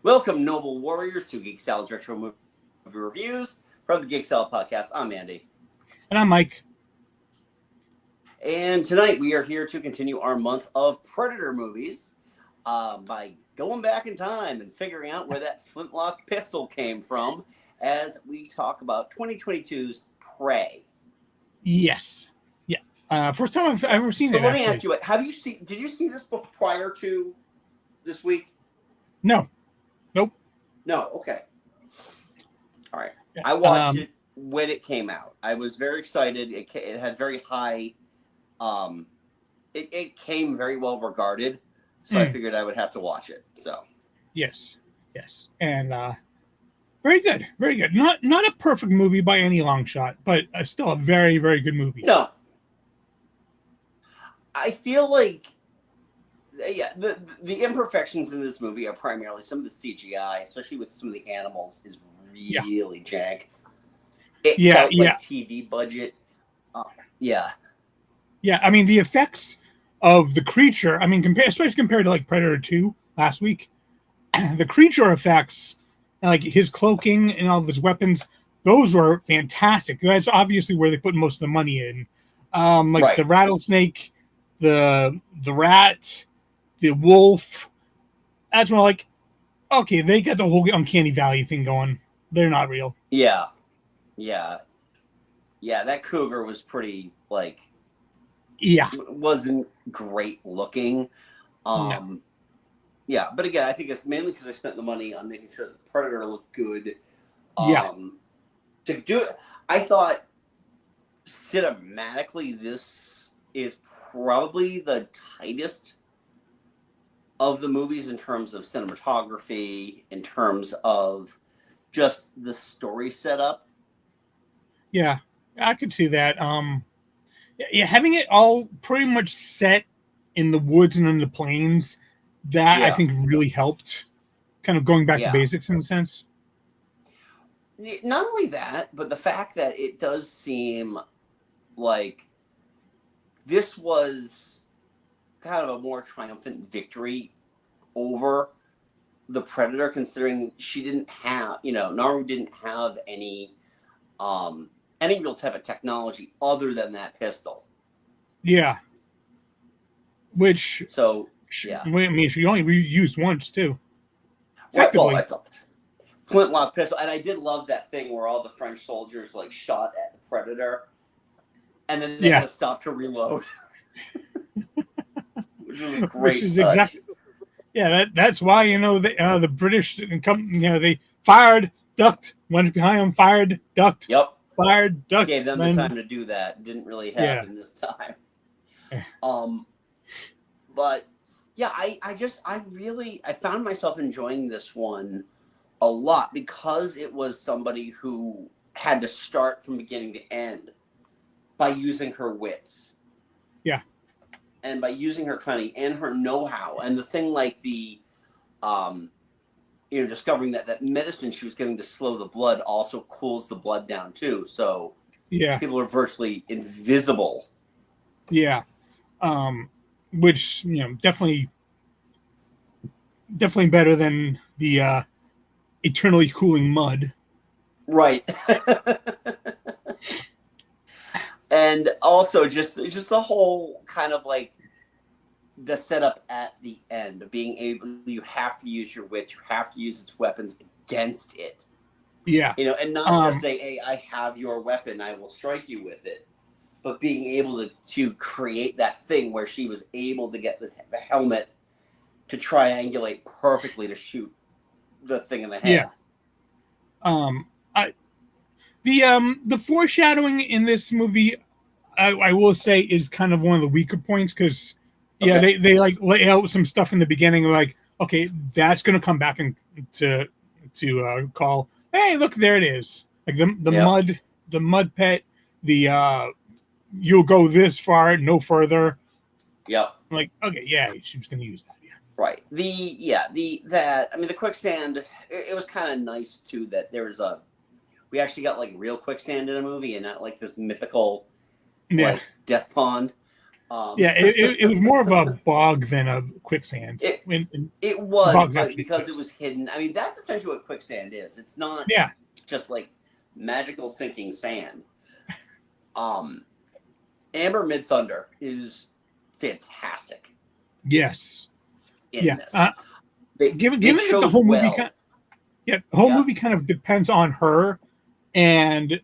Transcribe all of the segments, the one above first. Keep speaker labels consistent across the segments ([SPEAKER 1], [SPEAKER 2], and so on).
[SPEAKER 1] Welcome, noble warriors, to Geek Salad's Retro Movie Reviews from the Geek Salad Podcast. I'm Andy.
[SPEAKER 2] And I'm Mike.
[SPEAKER 1] And tonight we are here to continue our month of Predator movies by going back in time and figuring out where that flintlock pistol came from as we talk about 2022's Prey.
[SPEAKER 2] Yes. Yeah. First time I've ever seen it.
[SPEAKER 1] So let me ask you, did you see this book prior to this week?
[SPEAKER 2] No. Nope.
[SPEAKER 1] No, okay. All right. I watched it when it came out. I was very excited. It had very high... It came very well regarded, so I figured I would have to watch it. So,
[SPEAKER 2] yes, and very good. Not a perfect movie by any long shot, but still a very, very good movie.
[SPEAKER 1] No, I feel like, the imperfections in this movie are primarily some of the CGI, especially with some of the animals, is really jank. It felt like TV budget.
[SPEAKER 2] Yeah, I mean, the effects of the creature, I mean, especially compared to, like, Predator 2 last week, the creature effects, like his cloaking and all of his weapons, those were fantastic. That's obviously where they put most of the money in. The rattlesnake, the rat, the wolf, that's more like, okay, they got the whole Uncanny Valley thing going. They're not real.
[SPEAKER 1] Yeah, that cougar was pretty, like...
[SPEAKER 2] Yeah,
[SPEAKER 1] wasn't great looking.
[SPEAKER 2] No.
[SPEAKER 1] Yeah, but again, I think it's mainly because I spent the money on making sure the Predator looked good. To do it, I thought cinematically this is probably the tightest of the movies in terms of cinematography, in terms of just the story setup.
[SPEAKER 2] Yeah, I could see that. Yeah, having it all pretty much set in the woods and in the plains, that I think really helped. Kind of going back to basics in a sense.
[SPEAKER 1] Not only that, but the fact that it does seem like this was kind of a more triumphant victory over the Predator, considering she didn't have, Naru didn't have any real type of technology other than that pistol.
[SPEAKER 2] Yeah. Which...
[SPEAKER 1] So,
[SPEAKER 2] I mean, she only used once, too.
[SPEAKER 1] Well, it's a flintlock pistol. And I did love that thing where all the French soldiers, like, shot at the Predator. And then they had to stop to reload. Which was a great touch.
[SPEAKER 2] That's why, the British, they fired, ducked, went behind them, fired, ducked.
[SPEAKER 1] Yep.
[SPEAKER 2] Fired, ducked.
[SPEAKER 1] Gave them the time to do that. Didn't really happen this time. But yeah, I found myself enjoying this one a lot because it was somebody who had to start from beginning to end by using her wits.
[SPEAKER 2] Yeah.
[SPEAKER 1] And by using her cunning and her know-how. And the thing like the discovering that medicine she was giving to slow the blood also cools the blood down too. So people are virtually invisible.
[SPEAKER 2] Yeah. Which, definitely better than the eternally cooling mud.
[SPEAKER 1] Right. And also just the whole kind of like the setup at the end of being able, you have to use your wits, you have to use its weapons against it.
[SPEAKER 2] Yeah.
[SPEAKER 1] And not just say, hey, I have your weapon, I will strike you with it. But being able to create that thing where she was able to get the helmet to triangulate perfectly to shoot the thing in the head.
[SPEAKER 2] Yeah. The foreshadowing in this movie, I will say, is kind of one of the weaker points because they like lay out some stuff in the beginning, like, okay, that's gonna come back and to call, hey, look, there it is, like the mud pit, you'll go this far, no further.
[SPEAKER 1] Yep.
[SPEAKER 2] I'm like, okay, yeah, she was gonna use that. Yeah.
[SPEAKER 1] Right. The quicksand, it was kind of nice too that there was we actually got like real quicksand in the movie and not like this mythical like death pond. Um,
[SPEAKER 2] Yeah, it was more of a bog than a quicksand.
[SPEAKER 1] it
[SPEAKER 2] And
[SPEAKER 1] it was,
[SPEAKER 2] bog's
[SPEAKER 1] but
[SPEAKER 2] actually
[SPEAKER 1] because it
[SPEAKER 2] fixed.
[SPEAKER 1] was hidden. I mean, that's essentially what quicksand is. It's not
[SPEAKER 2] Yeah.
[SPEAKER 1] just like magical sinking sand. Um, Amber Mid Thunder is fantastic
[SPEAKER 2] Yes.
[SPEAKER 1] in
[SPEAKER 2] Yeah.
[SPEAKER 1] this. They
[SPEAKER 2] Given that the
[SPEAKER 1] chose
[SPEAKER 2] whole movie
[SPEAKER 1] well.
[SPEAKER 2] the whole
[SPEAKER 1] Yeah,
[SPEAKER 2] movie kind of depends on her, and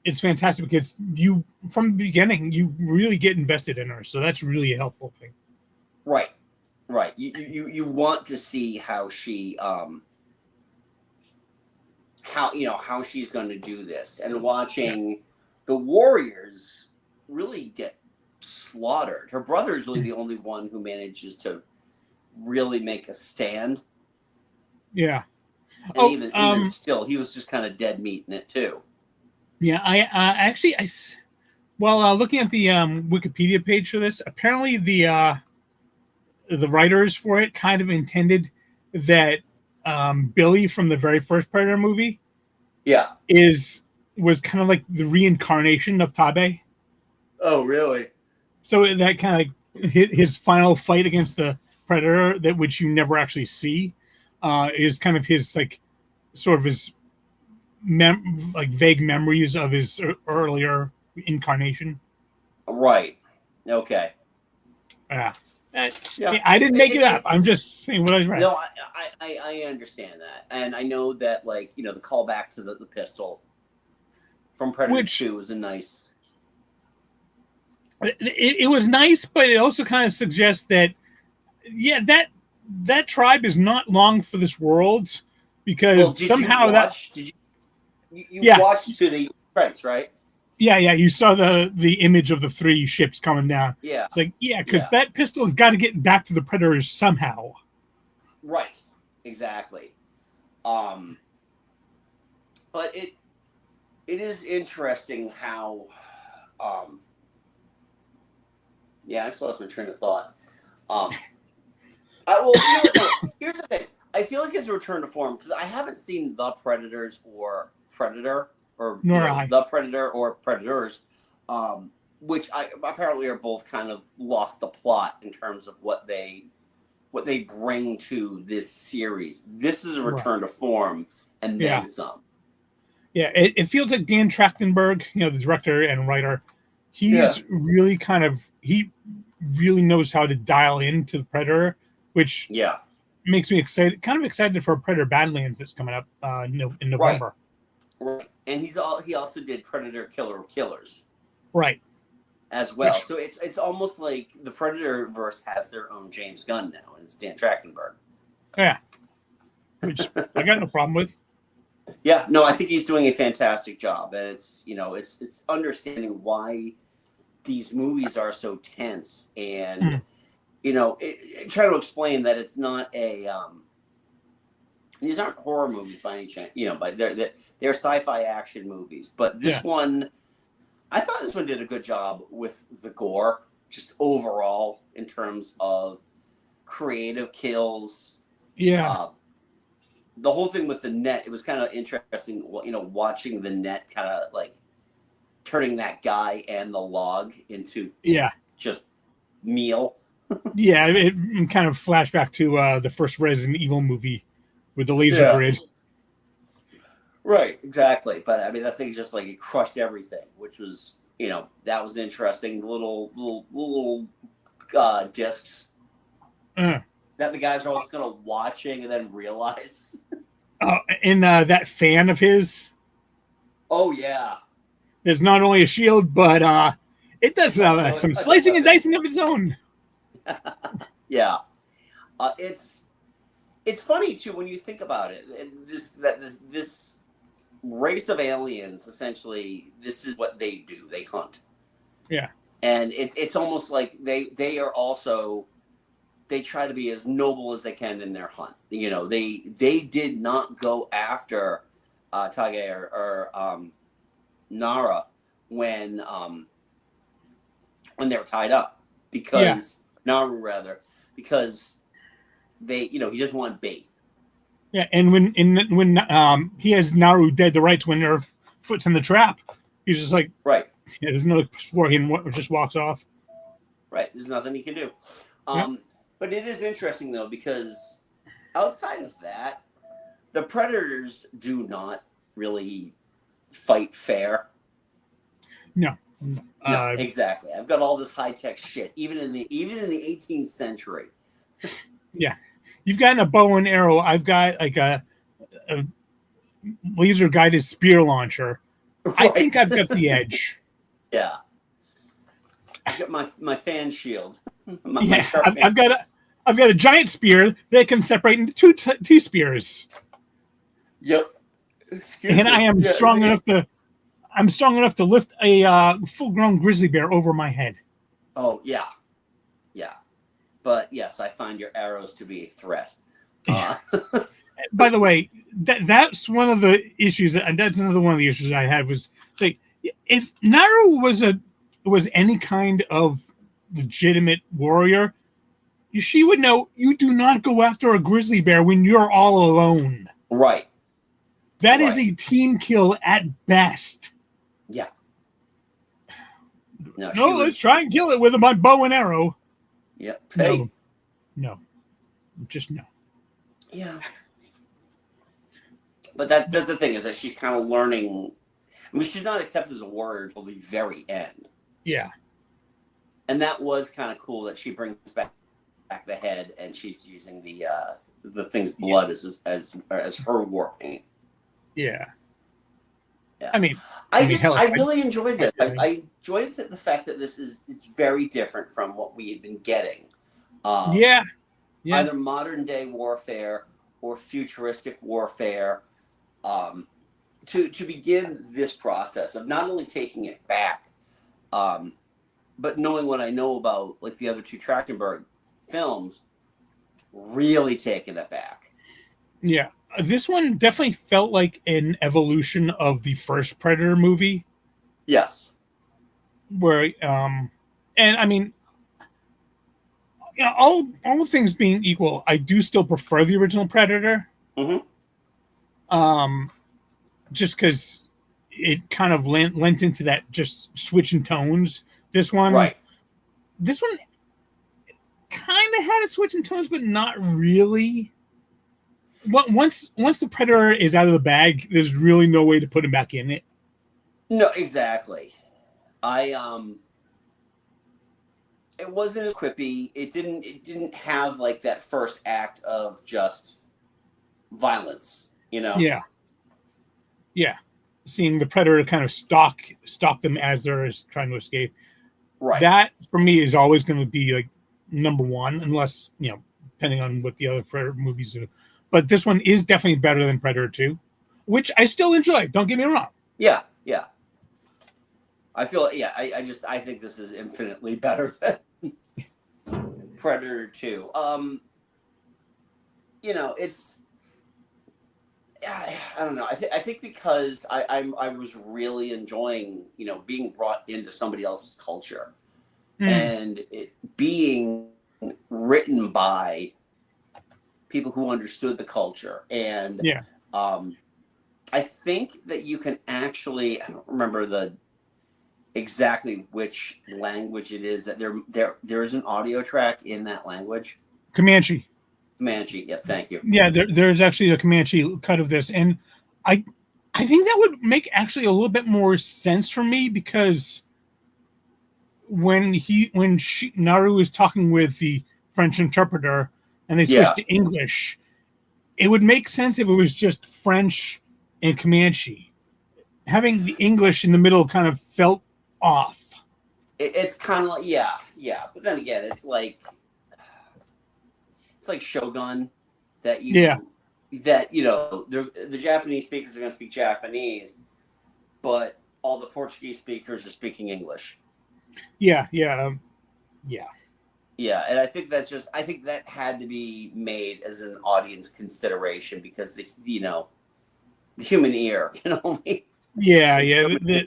[SPEAKER 2] it's fantastic because you from the beginning you really get invested in her, so that's really a helpful thing.
[SPEAKER 1] right, right. You want to see how how she's going to do this, and
[SPEAKER 2] Yeah.
[SPEAKER 1] watching the Warriors really get slaughtered. Her brother is really the only one who manages to really make a stand,
[SPEAKER 2] Yeah.
[SPEAKER 1] and
[SPEAKER 2] Oh,
[SPEAKER 1] even still, he was just kind of dead meat in it too.
[SPEAKER 2] yeah. While looking at the Wikipedia page for this, apparently the writers for it kind of intended that Billy from the very first Predator movie
[SPEAKER 1] Yeah.
[SPEAKER 2] is was kind of like the reincarnation of Tabe.
[SPEAKER 1] Oh, really?
[SPEAKER 2] So that kind of like his final fight against the Predator, that which you never actually see, is kind of his like sort of his like vague memories of his earlier incarnation.
[SPEAKER 1] Right. Okay.
[SPEAKER 2] Yeah. Uh,
[SPEAKER 1] Yeah.
[SPEAKER 2] I didn't make it up. I'm
[SPEAKER 1] It's
[SPEAKER 2] just saying what I read.
[SPEAKER 1] no, I understand that, and I know that like the callback to the pistol from Predator
[SPEAKER 2] Which
[SPEAKER 1] Two was a nice.
[SPEAKER 2] it was nice, but it also kind of suggests that yeah, that tribe is not long for this world
[SPEAKER 1] Well,
[SPEAKER 2] because
[SPEAKER 1] did you
[SPEAKER 2] somehow that
[SPEAKER 1] watch? Did you
[SPEAKER 2] yeah
[SPEAKER 1] watched to the credits, right?
[SPEAKER 2] yeah you saw the image of the three ships coming down.
[SPEAKER 1] Yeah.
[SPEAKER 2] It's like yeah, because
[SPEAKER 1] Yeah.
[SPEAKER 2] that pistol has got to get back to the predators somehow.
[SPEAKER 1] Right. Exactly. Um, but it is interesting how yeah, I still lost my train of thought. Um, well, no, here's the thing. I feel like it's a return to form because I haven't seen The Predators or Predator or
[SPEAKER 2] Nor I.
[SPEAKER 1] The Predator or Predators, which I apparently are both kind of lost the plot in terms of what they bring to this series. This is a
[SPEAKER 2] Right.
[SPEAKER 1] return to form and then
[SPEAKER 2] Yeah.
[SPEAKER 1] some.
[SPEAKER 2] Yeah, it feels like Dan Trachtenberg, the director and writer,
[SPEAKER 1] Yeah.
[SPEAKER 2] he's really he really knows how to dial into the Predator, which
[SPEAKER 1] Yeah.
[SPEAKER 2] makes me kind of excited for Predator Badlands that's coming up in
[SPEAKER 1] Right.
[SPEAKER 2] November.
[SPEAKER 1] Right. And he also did Predator Killer of Killers
[SPEAKER 2] Right.
[SPEAKER 1] as well. So it's almost like the Predator verse has their own James Gunn now, and it's Dan Trachtenberg.
[SPEAKER 2] Yeah. Which I got no problem with.
[SPEAKER 1] Yeah, no, I think he's doing a fantastic job, and it's understanding why these movies are so tense, and trying to explain that it's not a these aren't horror movies by any chance, but they're sci-fi action movies. But this one, I thought this one did a good job with the gore, just overall in terms of creative kills.
[SPEAKER 2] Yeah.
[SPEAKER 1] The whole thing with the net, it was kind of interesting, watching the net kind of like turning that guy and the log into just meal.
[SPEAKER 2] Yeah, it kind of flashback to the first Resident Evil movie with the laser grid.
[SPEAKER 1] Right, exactly. But I mean, that thing just like it crushed everything, which was that was interesting. Little discs that the guys are also kind of watching and then realize.
[SPEAKER 2] And that fan of his.
[SPEAKER 1] Oh yeah.
[SPEAKER 2] There's not only a shield, but it does some slicing and dicing of its own.
[SPEAKER 1] Yeah, it's funny too when you think about it. This race of aliens, essentially, this is what they do. They hunt.
[SPEAKER 2] Yeah,
[SPEAKER 1] and it's almost like they are also. They try to be as noble as they can in their hunt. They did not go after Tage or Nara when they were tied up because Naru rather because they he doesn't want bait.
[SPEAKER 2] Yeah, and when he has Naru dead to rights when their foot's in the trap, he's just like
[SPEAKER 1] right.
[SPEAKER 2] Yeah, there's no exploring and just walks off.
[SPEAKER 1] Right. There's nothing he can do.
[SPEAKER 2] Yep.
[SPEAKER 1] But it is interesting though, because outside of that, the Predators do not really fight fair.
[SPEAKER 2] No.
[SPEAKER 1] No, exactly. I've got all this high tech shit, even in the 18th century.
[SPEAKER 2] Yeah. You've got a bow and arrow. I've got like a laser guided spear launcher.
[SPEAKER 1] Right.
[SPEAKER 2] I think I've got the edge.
[SPEAKER 1] Yeah. I've got my fan shield. My sharp fan.
[SPEAKER 2] I've got a giant spear that can separate into two spears.
[SPEAKER 1] Yep.
[SPEAKER 2] And I am strong enough to lift a full-grown grizzly bear over my head.
[SPEAKER 1] Oh yeah, yeah. But yes, I find your arrows to be a threat.
[SPEAKER 2] By the way, that's one of the issues, and that's another one of the issues I had was like, if Naru was any kind of legitimate warrior, she would know you do not go after a grizzly bear when you're all alone.
[SPEAKER 1] Right.
[SPEAKER 2] That is a team kill at best.
[SPEAKER 1] Yeah.
[SPEAKER 2] No, let's try and kill it with my bow and arrow.
[SPEAKER 1] Yep. Hey.
[SPEAKER 2] No. Just no.
[SPEAKER 1] Yeah. But that's the thing, is that she's kind of learning. I mean, she's not accepted as a warrior until the very end.
[SPEAKER 2] Yeah.
[SPEAKER 1] And that was kind of cool that she brings back the head, and she's using the thing's blood as her war paint.
[SPEAKER 2] Yeah.
[SPEAKER 1] Yeah.
[SPEAKER 2] I mean,
[SPEAKER 1] I really enjoyed this. I enjoyed the fact that it's very different from what we had been getting.
[SPEAKER 2] Yeah.
[SPEAKER 1] Either modern day warfare or futuristic warfare. To begin this process of not only taking it back, but knowing what I know about like the other two Trachtenberg films, really taking it back.
[SPEAKER 2] Yeah. This one definitely felt like an evolution of the first Predator movie.
[SPEAKER 1] Yes.
[SPEAKER 2] Where, and I mean, all things being equal, I do still prefer the original Predator.
[SPEAKER 1] Mm-hmm.
[SPEAKER 2] Just because it kind of lent into that just switch in tones. This one kind of had a switch in tones, but not really. Once the Predator is out of the bag, there's really no way to put him back in it.
[SPEAKER 1] No, exactly. It wasn't as quippy. It didn't have like that first act of just violence, you know?
[SPEAKER 2] Yeah. Yeah. Seeing the Predator kind of stalk them as they're trying to escape.
[SPEAKER 1] Right.
[SPEAKER 2] That for me is always going to be like number one, unless, depending on what the other Predator movies do. But this one is definitely better than Predator 2, which I still enjoy. Don't get me wrong.
[SPEAKER 1] Yeah, yeah. I think this is infinitely better than Predator 2. It's, I don't know. I think because I was really enjoying, being brought into somebody else's culture and it being written by people who understood the culture. And I think that you can actually, I don't remember exactly which language it is, that there is an audio track in that language.
[SPEAKER 2] Comanche.
[SPEAKER 1] Yep, thank you.
[SPEAKER 2] Yeah, there's actually a Comanche cut of this, and I think that would make actually a little bit more sense for me, because when Naru is talking with the French interpreter and they switch to English, it would make sense if it was just French and Comanche. Having the English in the middle kind of felt off.
[SPEAKER 1] It's kind of like, yeah. But then again, it's like Shogun, that the Japanese speakers are going to speak Japanese, but all the Portuguese speakers are speaking English.
[SPEAKER 2] Yeah.
[SPEAKER 1] Yeah, and I think that had to be made as an audience consideration, because the human ear can only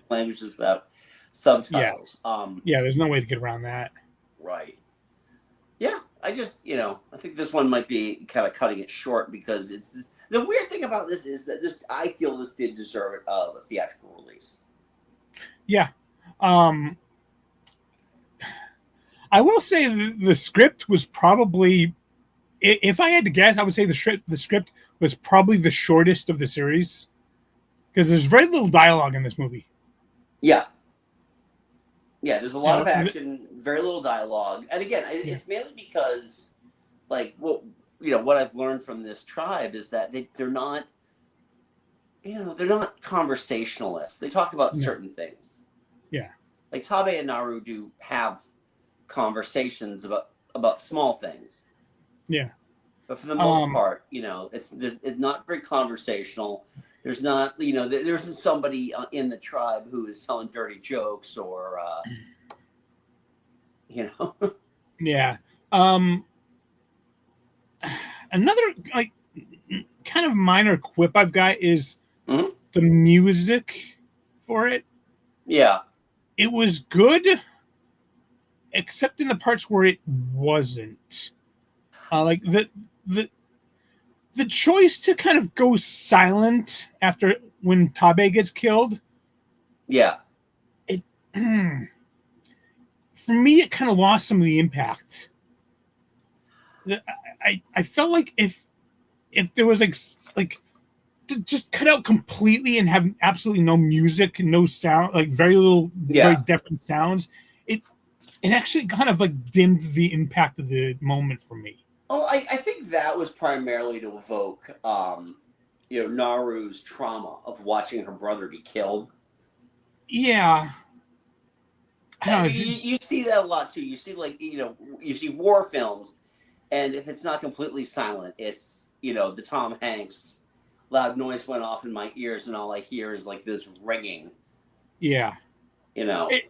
[SPEAKER 1] languages without subtitles.
[SPEAKER 2] There's no way to get around that.
[SPEAKER 1] Right. Yeah, I think this one might be kind of cutting it short, because it's the weird thing about this is that I feel this did deserve a theatrical release.
[SPEAKER 2] Yeah. I will say the script was probably, if I had to guess, I would say the script was probably the shortest of the series because there's very little dialogue in this movie.
[SPEAKER 1] Yeah. Yeah, there's a
[SPEAKER 2] You
[SPEAKER 1] lot
[SPEAKER 2] know,
[SPEAKER 1] of action, very little dialogue. And again,
[SPEAKER 2] yeah,
[SPEAKER 1] it's mainly because, like, what I've learned from this tribe is that they're not, they're not conversationalists. They talk about
[SPEAKER 2] no,
[SPEAKER 1] certain things.
[SPEAKER 2] yeah,
[SPEAKER 1] Like Tabe and Naru do have conversations about small things,
[SPEAKER 2] yeah.
[SPEAKER 1] but for the most
[SPEAKER 2] Um,
[SPEAKER 1] part, it's not very conversational. There's not, there isn't somebody in the tribe who is telling dirty jokes or, you know.
[SPEAKER 2] yeah. Another like kind of minor quip I've got is
[SPEAKER 1] Mhm.
[SPEAKER 2] the music for it.
[SPEAKER 1] Yeah,
[SPEAKER 2] It was good, except in the parts where it wasn't. Like the the choice to kind of go silent after when Tabe gets killed.
[SPEAKER 1] yeah,
[SPEAKER 2] It for me, it kind of lost some of the impact. I felt like if there was like to just cut out completely and have absolutely no music, no sound, like very little, very
[SPEAKER 1] yeah.
[SPEAKER 2] different sounds, it it actually kind of like dimmed the impact of the moment for me.
[SPEAKER 1] Oh, I think that was primarily to evoke, Naru's trauma of watching her brother be killed.
[SPEAKER 2] Yeah, I
[SPEAKER 1] I
[SPEAKER 2] don't know.
[SPEAKER 1] mean, you see that a lot too. You see, like, you see war films, and if it's not completely silent, it's, the Tom Hanks loud noise went off in my ears, and all I hear is like this ringing,
[SPEAKER 2] Yeah,
[SPEAKER 1] you know.
[SPEAKER 2] it,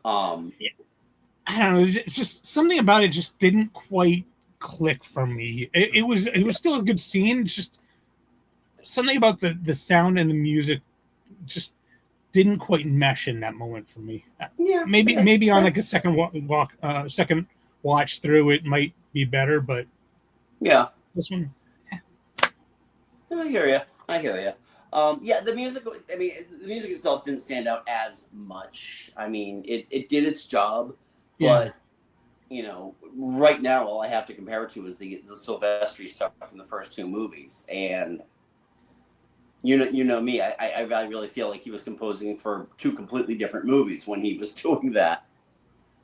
[SPEAKER 2] I don't know. It's just something about it just didn't quite click for me. It was still a good scene. Just something about the sound and the music just didn't quite mesh in that moment for me.
[SPEAKER 1] Yeah,
[SPEAKER 2] Maybe on like a second watch through, it might be better, but
[SPEAKER 1] yeah.
[SPEAKER 2] this one,
[SPEAKER 1] I hear you. I hear you. Yeah, the music. I mean, the music itself didn't stand out as much. I mean, it did its job,
[SPEAKER 2] yeah,
[SPEAKER 1] but right now all I have to compare it to is the Silvestri stuff from the first two movies, and me. I really feel like he was composing for two completely different movies when he was doing that.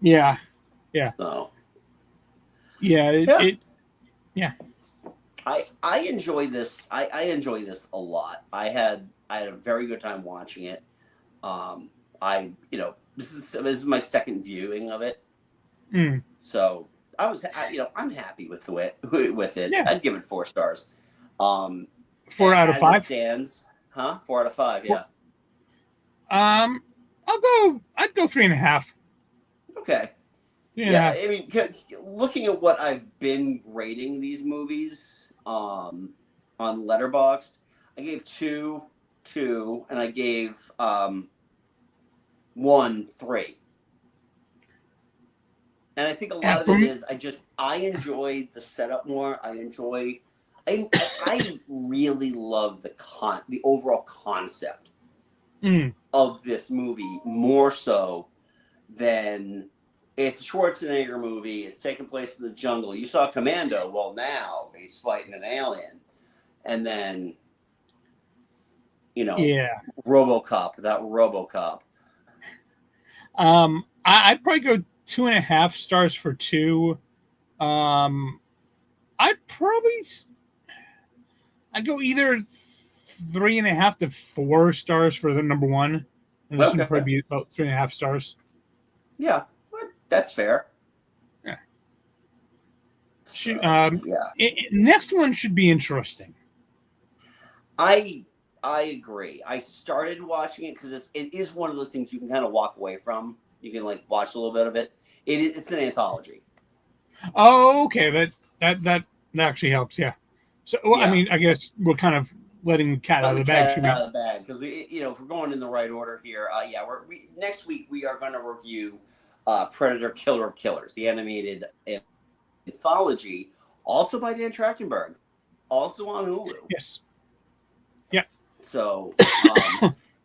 [SPEAKER 2] yeah, yeah,
[SPEAKER 1] So
[SPEAKER 2] yeah.
[SPEAKER 1] yeah,
[SPEAKER 2] Yeah,
[SPEAKER 1] I enjoy this. I enjoy this a lot. I had a very good time watching it. I this is my second viewing of it,
[SPEAKER 2] mm,
[SPEAKER 1] so I'm happy with with it.
[SPEAKER 2] yeah.
[SPEAKER 1] I'd give it 4 stars. Um,
[SPEAKER 2] 4 out of 5.
[SPEAKER 1] as it stands, huh? 4 out of 5.
[SPEAKER 2] Four,
[SPEAKER 1] Yeah.
[SPEAKER 2] um, I'd go 3.5.
[SPEAKER 1] Okay.
[SPEAKER 2] Three and a
[SPEAKER 1] Yeah.
[SPEAKER 2] half.
[SPEAKER 1] I mean, looking at what I've been rating these movies on Letterboxd, I gave two, and I gave one 3. And I think a
[SPEAKER 2] And
[SPEAKER 1] lot of
[SPEAKER 2] for
[SPEAKER 1] it
[SPEAKER 2] me,
[SPEAKER 1] is I enjoy the setup more. I really love the overall concept
[SPEAKER 2] mm,
[SPEAKER 1] of this movie more so than it's a Schwarzenegger movie. It's taking place in the jungle. You saw Commando. Well, now he's fighting an alien, and then
[SPEAKER 2] yeah.
[SPEAKER 1] RoboCop without RoboCop.
[SPEAKER 2] I'd probably go 2.5 stars for two. Um, I'd probably I'd go either 3.5 to 4 stars for the number one, and this one would
[SPEAKER 1] Okay,
[SPEAKER 2] probably be about 3.5 stars.
[SPEAKER 1] yeah, that's fair.
[SPEAKER 2] Yeah.
[SPEAKER 1] So yeah,
[SPEAKER 2] Next one should be interesting.
[SPEAKER 1] I I agree. I started watching it because it is one of those things you can kind of walk away from. You can like watch a little bit of it. It's an anthology.
[SPEAKER 2] Oh, okay. That actually helps. Yeah. So, well, I
[SPEAKER 1] Yeah,
[SPEAKER 2] mean, I guess we're kind of letting the cat out
[SPEAKER 1] let
[SPEAKER 2] of
[SPEAKER 1] the
[SPEAKER 2] the bag.
[SPEAKER 1] cat
[SPEAKER 2] Should we?
[SPEAKER 1] out of the bag because if we're going in the right order here, yeah, next week we are going to review Predator: Killer of Killers, the animated anthology, also by Dan Trachtenberg, also on Hulu.
[SPEAKER 2] Yes. Yeah.
[SPEAKER 1] So,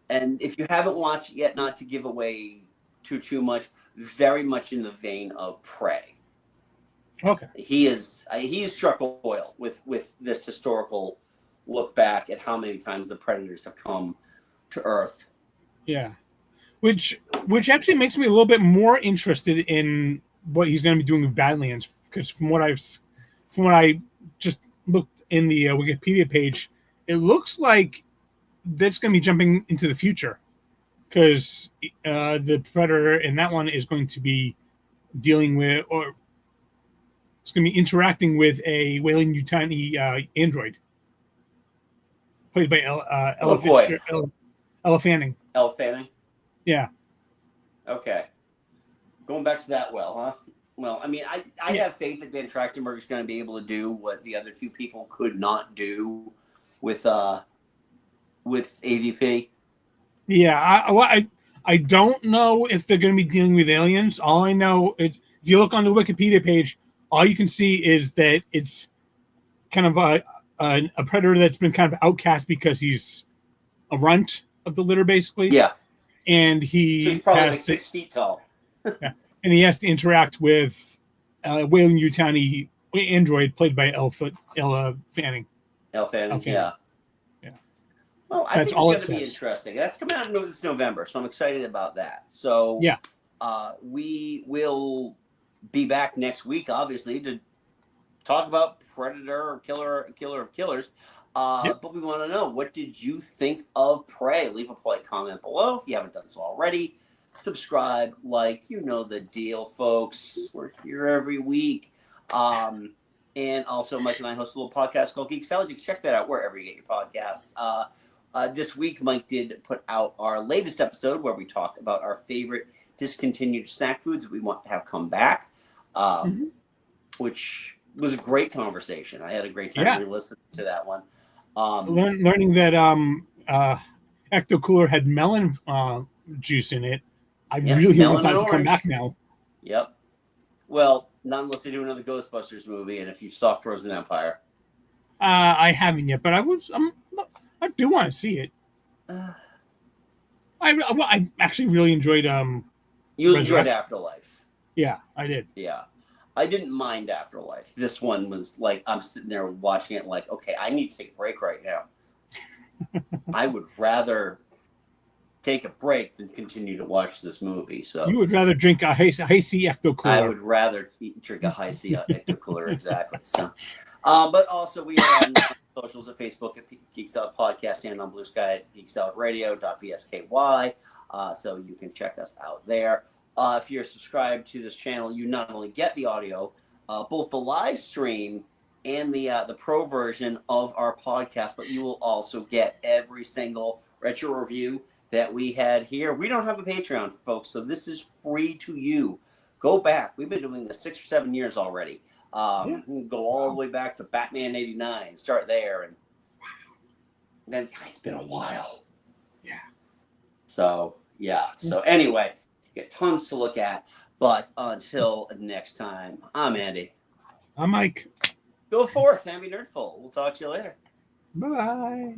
[SPEAKER 1] and if you haven't watched it yet, not to give away too much, very much in the vein of Prey.
[SPEAKER 2] Okay.
[SPEAKER 1] He's struck oil with this historical look back at how many times the Predators have come to Earth.
[SPEAKER 2] Yeah. Which actually makes me a little bit more interested in what he's going to be doing with Badlands, because from what I just looked in the Wikipedia page, it looks like that's going to be jumping into the future, because the Predator in that one is going to be dealing with, or it's going to be interacting with a Weyland-Yutani android played by
[SPEAKER 1] Oh boy,
[SPEAKER 2] Ella Fanning.
[SPEAKER 1] Elle Fanning.
[SPEAKER 2] Yeah.
[SPEAKER 1] Okay, going back to that well, huh? Well, I mean, I
[SPEAKER 2] Yeah.
[SPEAKER 1] have faith that Dan Trachtenberg is going to be able to do what the other two people could not do with AVP.
[SPEAKER 2] Yeah, I don't know if they're going to be dealing with aliens. All I know is if you look on the Wikipedia page, all you can see is that it's kind of a predator that's been kind of outcast because he's a runt of the litter, basically,
[SPEAKER 1] Yeah,
[SPEAKER 2] and
[SPEAKER 1] so he's
[SPEAKER 2] he
[SPEAKER 1] probably like
[SPEAKER 2] has to
[SPEAKER 1] 6 feet tall.
[SPEAKER 2] yeah, and he has to interact with Weyland-Yutani android played by Ella Fanning.
[SPEAKER 1] Elle Fanning, yeah.
[SPEAKER 2] Yeah,
[SPEAKER 1] Well, I
[SPEAKER 2] that's
[SPEAKER 1] think it's
[SPEAKER 2] all it
[SPEAKER 1] going to be
[SPEAKER 2] says.
[SPEAKER 1] interesting. That's coming out this November, so I'm excited about that. So,
[SPEAKER 2] Yeah.
[SPEAKER 1] We will be back next week, obviously, to talk about Predator or Killer of Killers.
[SPEAKER 2] Yep.
[SPEAKER 1] But we want to know, what did you think of Prey? Leave a polite comment below if you haven't done so already. Subscribe, like, you know the deal, folks. We're here every week. And also, Mike and I host a little podcast called Geek Salad. You can check that out wherever you get your podcasts. This week, Mike did put out our latest episode where we talk about our favorite discontinued snack foods that we want to have come back, which was a great conversation. I had a great time re-listening to that one.
[SPEAKER 2] Learning that Ecto Cooler had melon juice in it, I really want that to come back now.
[SPEAKER 1] Yep. Well, not unless they do another Ghostbusters movie, and if you saw Frozen Empire.
[SPEAKER 2] I haven't yet, but I do want to see it. I actually really enjoyed
[SPEAKER 1] You enjoyed Afterlife.
[SPEAKER 2] Yeah, I did.
[SPEAKER 1] Yeah. I didn't mind Afterlife. This one was like, I'm sitting there watching it like, okay, I need to take a break right now. I would rather take a break than continue to watch this movie. So
[SPEAKER 2] you would rather drink a Hi-C Ecto Cooler.
[SPEAKER 1] I would rather drink a Hi-C Ecto Cooler, exactly. So, but also we are on socials at Facebook at Geek Salad Podcast and on Blue Sky at geeksalladradio.bsky. So you can check us out there. If you're subscribed to this channel, you not only get the audio, both the live stream and the pro version of our podcast, but you will also get every single retro review that we had here. We don't have a Patreon, folks, so this is free to you. Go back. We've been doing this 6 or 7 years already. You can go all the way back to Batman '89, start there, and then it's been a while.
[SPEAKER 2] Yeah.
[SPEAKER 1] So, yeah. So, anyway, you get tons to look at. But until next time, I'm Andy.
[SPEAKER 2] I'm Mike.
[SPEAKER 1] Go forth and be nerdful. We'll talk to you later.
[SPEAKER 2] Bye.